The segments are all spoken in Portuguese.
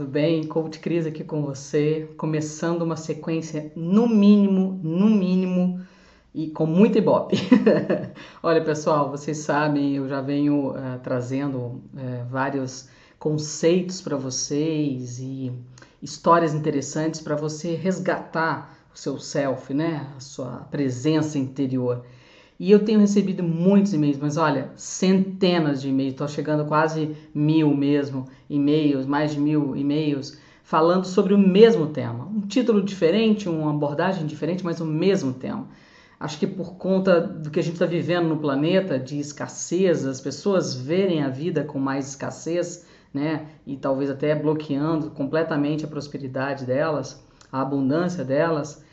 tudo bem? Coach Cris aqui com você, começando uma sequência no mínimo e com muito ibope. Olha pessoal, vocês sabem, eu já venho trazendo vários conceitos para vocês e histórias interessantes para você resgatar o seu self, né? A sua presença interior. E eu tenho recebido muitos e-mails, mas olha, centenas de e-mails, estou chegando a quase 1000 mesmo e-mails, mais de 1000 e-mails, falando sobre o mesmo tema. Um título diferente, uma abordagem diferente, mas o mesmo tema. Acho que por conta do que a gente está vivendo no planeta, de escassez, as pessoas verem a vida com mais escassez, né? E talvez até bloqueando completamente a prosperidade delas, a abundância delas.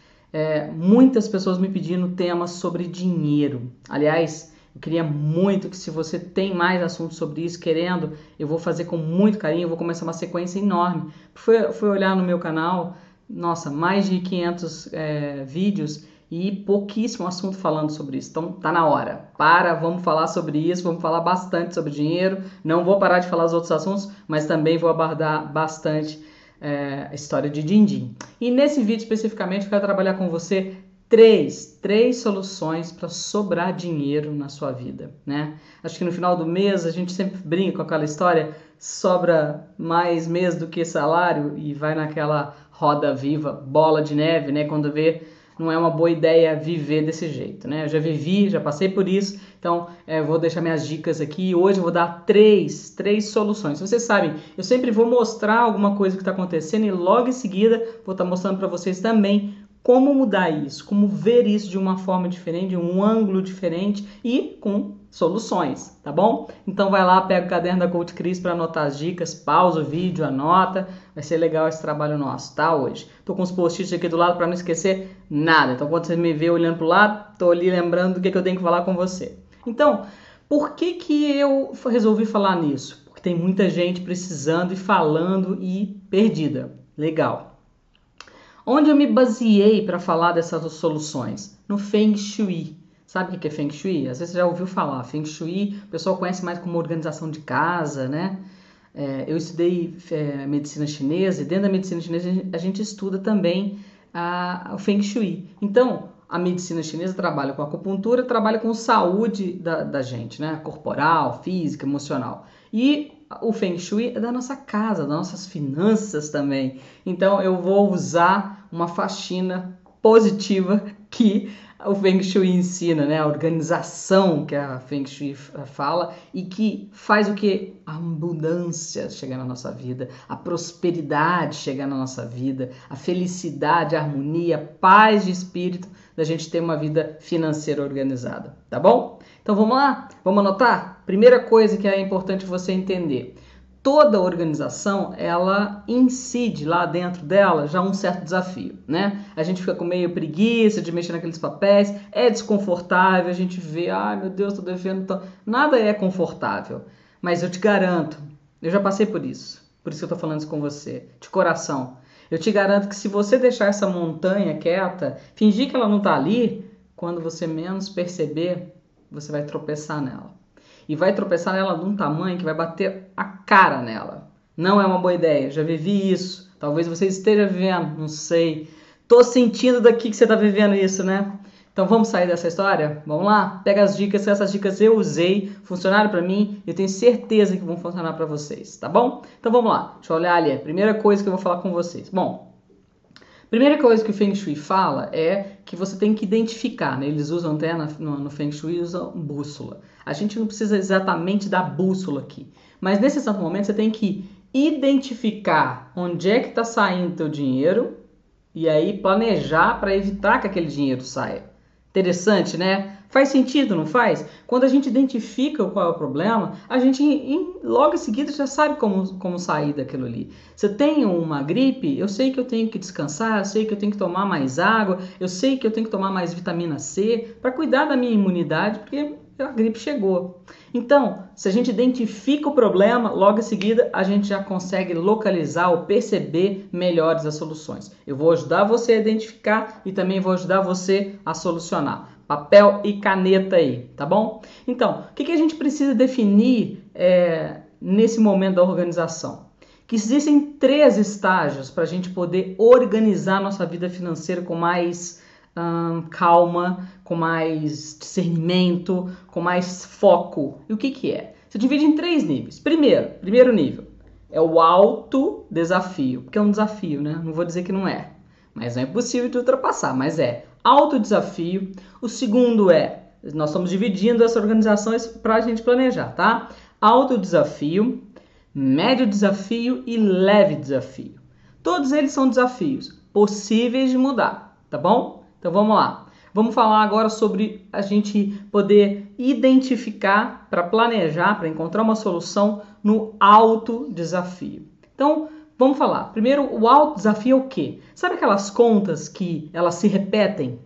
Muitas pessoas me pedindo temas sobre dinheiro. Aliás, eu queria muito que se você tem mais assuntos sobre isso, querendo, eu vou fazer com muito carinho, eu vou começar uma sequência enorme. Fui olhar no meu canal, nossa, mais de 500 vídeos e pouquíssimo assunto falando sobre isso. Então tá na hora. Vamos falar sobre isso, vamos falar bastante sobre dinheiro. Não vou parar de falar os outros assuntos, mas também vou abordar bastante a história de din-din. E nesse vídeo especificamente eu quero trabalhar com você três soluções para sobrar dinheiro na sua vida, né? Acho que no final do mês a gente sempre brinca com aquela história, sobra mais mês do que salário e vai naquela roda viva, bola de neve, né? Quando vê, não é uma boa ideia viver desse jeito, né? Eu já vivi, já passei por isso, então vou deixar minhas dicas aqui. Hoje eu vou dar três soluções. Vocês sabem, eu sempre vou mostrar alguma coisa que está acontecendo e logo em seguida vou estar mostrando para vocês também como mudar isso, como ver isso de uma forma diferente, de um ângulo diferente e com soluções, tá bom? Então vai lá, pega o caderno da Coach Cris para anotar as dicas, pausa o vídeo, anota, vai ser legal esse trabalho nosso, tá? Hoje. Tô com os post-its aqui do lado para não esquecer nada, então quando você me vê olhando pro lado, tô ali lembrando do que eu tenho que falar com você. Então, por que eu resolvi falar nisso? Porque tem muita gente precisando e falando e perdida. Legal. Onde eu me baseei para falar dessas soluções? No Feng Shui. Sabe o que é Feng Shui? Às vezes você já ouviu falar. Feng Shui, o pessoal conhece mais como organização de casa, né? Eu estudei medicina chinesa e dentro da medicina chinesa a gente estuda também o Feng Shui. Então, a medicina chinesa trabalha com acupuntura, trabalha com saúde da gente, né? Corporal, física, emocional. E o Feng Shui é da nossa casa, das nossas finanças também. Então eu vou usar uma faxina positiva que o Feng Shui ensina, né? A organização que a Feng Shui fala e que faz o que? A abundância chegar na nossa vida, a prosperidade chegar na nossa vida, a felicidade, a harmonia, a paz de espírito da gente ter uma vida financeira organizada, tá bom? Então vamos lá? Vamos anotar? Primeira coisa que é importante você entender. Toda organização, ela incide lá dentro dela já um certo desafio, né? A gente fica com meio preguiça de mexer naqueles papéis, é desconfortável, a gente vê, ai meu Deus, tô devendo... Nada é confortável, mas eu te garanto, eu já passei por isso que eu tô falando isso com você, de coração. Eu te garanto que se você deixar essa montanha quieta, fingir que ela não tá ali, quando você menos perceber, você vai tropeçar nela. E vai tropeçar nela de um tamanho que vai bater a cara nela. Não é uma boa ideia, já vivi isso. Talvez você esteja vivendo, não sei. Tô sentindo daqui que você tá vivendo isso, né? Então vamos sair dessa história? Vamos lá? Pega as dicas, essas dicas eu usei, funcionaram para mim, eu tenho certeza que vão funcionar para vocês, tá bom? Então vamos lá, deixa eu olhar ali, a primeira coisa que eu vou falar com vocês. Bom, primeira coisa que o Feng Shui fala é que você tem que identificar, né? Eles usam até no Feng Shui, usam bússola. A gente não precisa exatamente da bússola aqui, mas nesse exato momento você tem que identificar onde é que está saindo o teu dinheiro e aí planejar para evitar que aquele dinheiro saia. Interessante, né? Faz sentido, não faz? Quando a gente identifica qual é o problema, a gente logo em seguida já sabe como sair daquilo ali. Se eu tenho uma gripe, eu sei que eu tenho que descansar, eu sei que eu tenho que tomar mais água, eu sei que eu tenho que tomar mais vitamina C para cuidar da minha imunidade, porque a gripe chegou. Então, se a gente identifica o problema, logo em seguida a gente já consegue localizar ou perceber melhores as soluções. Eu vou ajudar você a identificar e também vou ajudar você a solucionar. Papel e caneta aí, tá bom? Então, o que a gente precisa definir nesse momento da organização? que existem 3 estágios para a gente poder organizar nossa vida financeira com mais calma, com mais discernimento, com mais foco. E o que é? Você divide em 3 níveis. Primeiro nível é o alto desafio, porque é um desafio, né? Não vou dizer que não é, mas não é impossível de ultrapassar, mas é alto desafio. O segundo nós estamos dividindo essa organização para a gente planejar, tá? Alto desafio, médio desafio e leve desafio. Todos eles são desafios possíveis de mudar, tá bom? Então vamos lá. Vamos falar agora sobre a gente poder identificar, para planejar, para encontrar uma solução no alto desafio. Então, vamos falar. Primeiro, o alto desafio é o quê? Sabe aquelas contas que elas se repetem?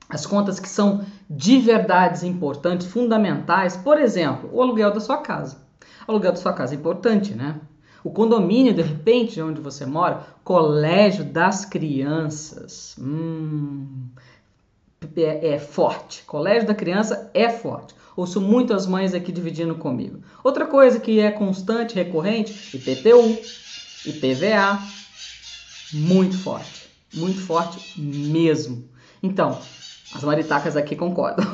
As contas que são de verdade importantes, fundamentais. Por exemplo, o aluguel da sua casa. O aluguel da sua casa é importante, né? O condomínio, de repente, onde você mora, colégio das crianças. É forte. Colégio da criança é forte. Ouço muito as mães aqui dividindo comigo. Outra coisa que é constante, recorrente, IPTU, IPVA, muito forte mesmo. Então, as maritacas aqui concordam.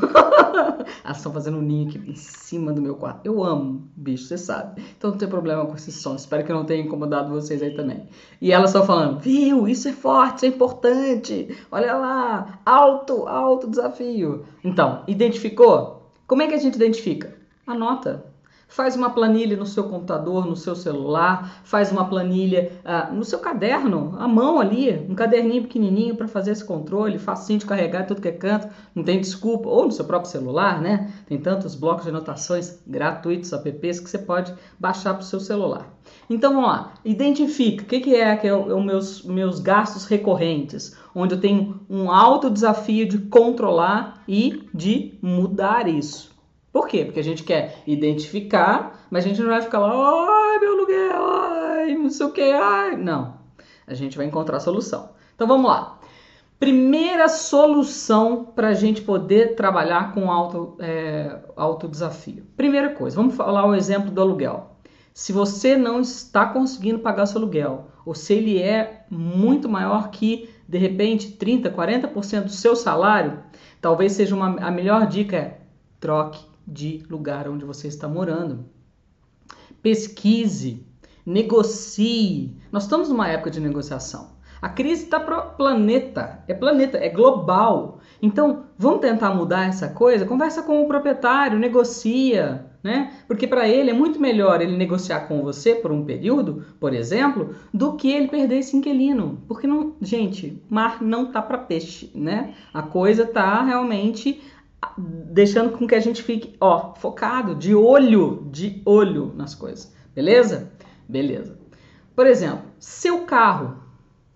Elas estão fazendo um ninho aqui em cima do meu quarto. Eu amo bicho, você sabe. Então não tem problema com esse som. Espero que não tenha incomodado vocês aí também. E elas estão falando, viu, isso é forte, isso é importante. Olha lá, alto desafio. Então, identificou? Como é que a gente identifica? Anota. Faz uma planilha no seu computador, no seu celular, faz uma planilha no seu caderno, à mão ali, um caderninho pequenininho para fazer esse controle, facinho de carregar tudo que é canto, não tem desculpa, ou no seu próprio celular, né? Tem tantos blocos de anotações gratuitos, apps, que você pode baixar para o seu celular. Então vamos lá, identifica o que é os meus gastos recorrentes, onde eu tenho um alto desafio de controlar e de mudar isso. Por quê? Porque a gente quer identificar, mas a gente não vai ficar lá, ai, meu aluguel, ai, não sei o que, ai. Não, a gente vai encontrar a solução. Então vamos lá. Primeira solução para a gente poder trabalhar com alto desafio. Primeira coisa, vamos falar o exemplo do aluguel. Se você não está conseguindo pagar seu aluguel, ou se ele é muito maior que, de repente, 30%, 40% do seu salário, talvez seja a melhor dica troque de lugar onde você está morando. Pesquise, negocie. Nós estamos numa época de negociação. A crise está para o planeta, é global. Então, vamos tentar mudar essa coisa? Conversa com o proprietário, negocia, né? Porque para ele é muito melhor ele negociar com você por um período, por exemplo, do que ele perder esse inquilino. Porque, não, gente, mar não tá para peixe, né? A coisa tá realmente deixando com que a gente fique, focado, de olho nas coisas. Beleza? Beleza. Por exemplo, seu carro,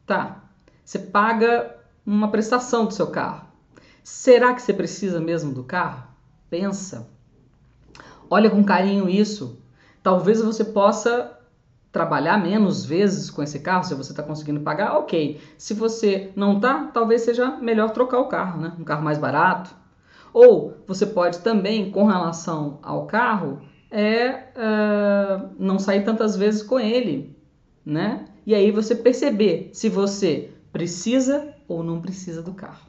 tá? Você paga uma prestação do seu carro. Será que você precisa mesmo do carro? Pensa. Olha com carinho isso. Talvez você possa trabalhar menos vezes com esse carro, se você está conseguindo pagar, ok. Se você não está, talvez seja melhor trocar o carro, né? Um carro mais barato. Ou você pode também, com relação ao carro, não sair tantas vezes com ele, né? E aí você perceber se você precisa ou não precisa do carro.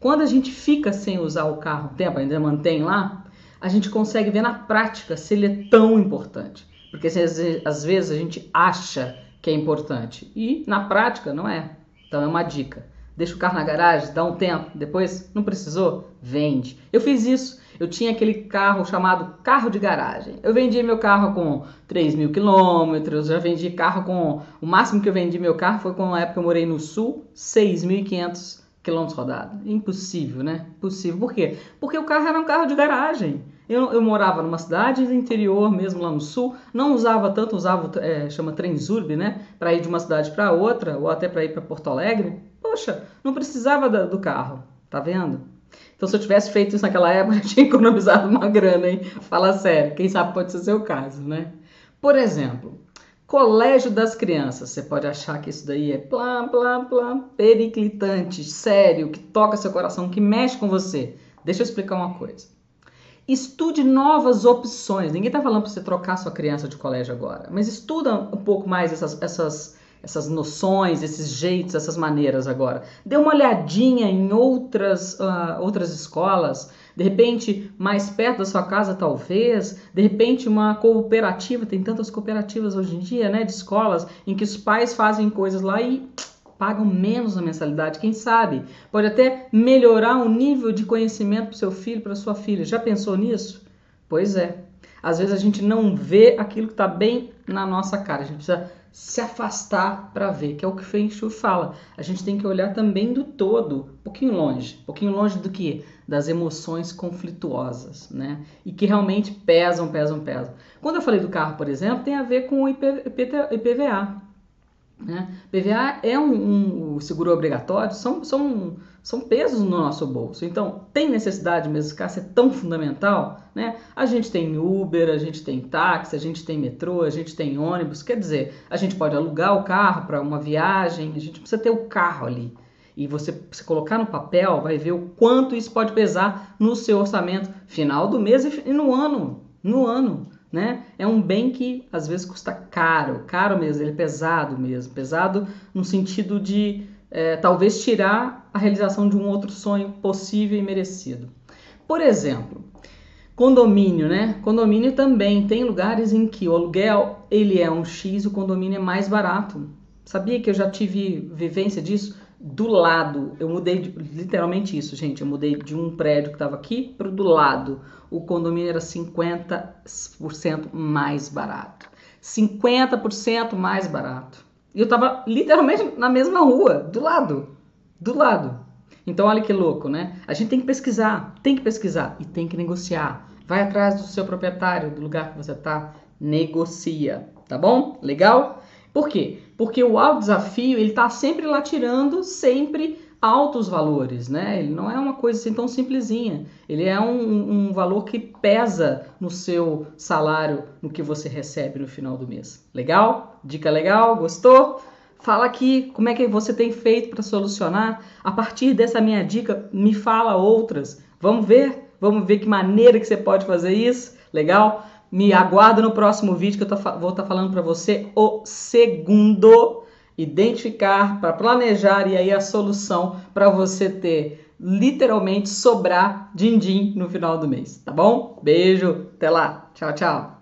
Quando a gente fica sem usar o carro um tempo, ainda mantém lá, a gente consegue ver na prática se ele é tão importante. Porque às vezes a gente acha que é importante e na prática não é. Então é uma dica. Deixa o carro na garagem, dá um tempo, depois não precisou, vende. Eu fiz isso, eu tinha aquele carro chamado carro de garagem. Eu vendi meu carro com 3.000 quilômetros, já vendi carro com... O máximo que eu vendi meu carro foi quando na época eu morei no sul, 6.500 quilômetros rodados. Impossível, né? Impossível. Por quê? Porque o carro era um carro de garagem. Eu morava numa cidade do interior, mesmo lá no sul, não usava tanto, chama Transurb, né? Para ir de uma cidade para outra, ou até para ir para Porto Alegre. Poxa, não precisava do carro, tá vendo? Então, se eu tivesse feito isso naquela época, eu tinha economizado uma grana, hein? Fala sério, quem sabe pode ser seu caso, né? Por exemplo, colégio das crianças. Você pode achar que isso daí é periclitante, sério, que toca seu coração, que mexe com você. Deixa eu explicar uma coisa. Estude novas opções. Ninguém está falando para você trocar sua criança de colégio agora, mas estuda um pouco mais essas noções, esses jeitos, essas maneiras agora. Dê uma olhadinha em outras escolas, de repente mais perto da sua casa talvez, de repente uma cooperativa, tem tantas cooperativas hoje em dia, né, de escolas, em que os pais fazem coisas lá e pagam menos na mensalidade, quem sabe? Pode até melhorar o nível de conhecimento para o seu filho, para a sua filha. Já pensou nisso? Pois é. Às vezes a gente não vê aquilo que está bem na nossa cara. A gente precisa se afastar para ver, que é o que Feng Shui fala. A gente tem que olhar também do todo, um pouquinho longe do que? Das emoções conflituosas, né? E que realmente pesam. Quando eu falei do carro, por exemplo, tem a ver com o IPVA. Né? PVA é um seguro obrigatório, são pesos no nosso bolso. Então, tem necessidade mesmo esse carro ser tão fundamental? Né? A gente tem Uber, a gente tem táxi, a gente tem metrô, a gente tem ônibus. Quer dizer, a gente pode alugar o carro para uma viagem, a gente precisa ter o carro ali. E você colocar no papel, vai ver o quanto isso pode pesar no seu orçamento final do mês e no ano. Né? É um bem que às vezes custa caro mesmo, ele é pesado mesmo, pesado no sentido de talvez tirar a realização de um outro sonho possível e merecido. Por exemplo, condomínio, né? Condomínio também tem lugares em que o aluguel ele é um X e o condomínio é mais barato. Sabia que eu já tive vivência disso? Do lado, eu mudei literalmente isso, gente. Eu mudei de um prédio que estava aqui para o do lado. O condomínio era 50% mais barato. 50% mais barato. E eu estava literalmente na mesma rua, do lado. Então, olha que louco, né? A gente tem que pesquisar e tem que negociar. Vai atrás do seu proprietário, do lugar que você está, negocia, tá bom? Legal? Por quê? Porque o alto desafio, ele tá sempre lá tirando sempre altos valores, né? Ele não é uma coisa assim tão simplesinha. Ele é um valor que pesa no seu salário, no que você recebe no final do mês. Legal? Dica legal? Gostou? Fala aqui como é que você tem feito para solucionar. A partir dessa minha dica, me fala outras. Vamos ver que maneira que você pode fazer isso. Legal? Me aguarda no próximo vídeo que eu vou estar falando para você o segundo identificar, para planejar e aí a solução para você ter literalmente sobrar din-din no final do mês, tá bom? Beijo, até lá, tchau, tchau.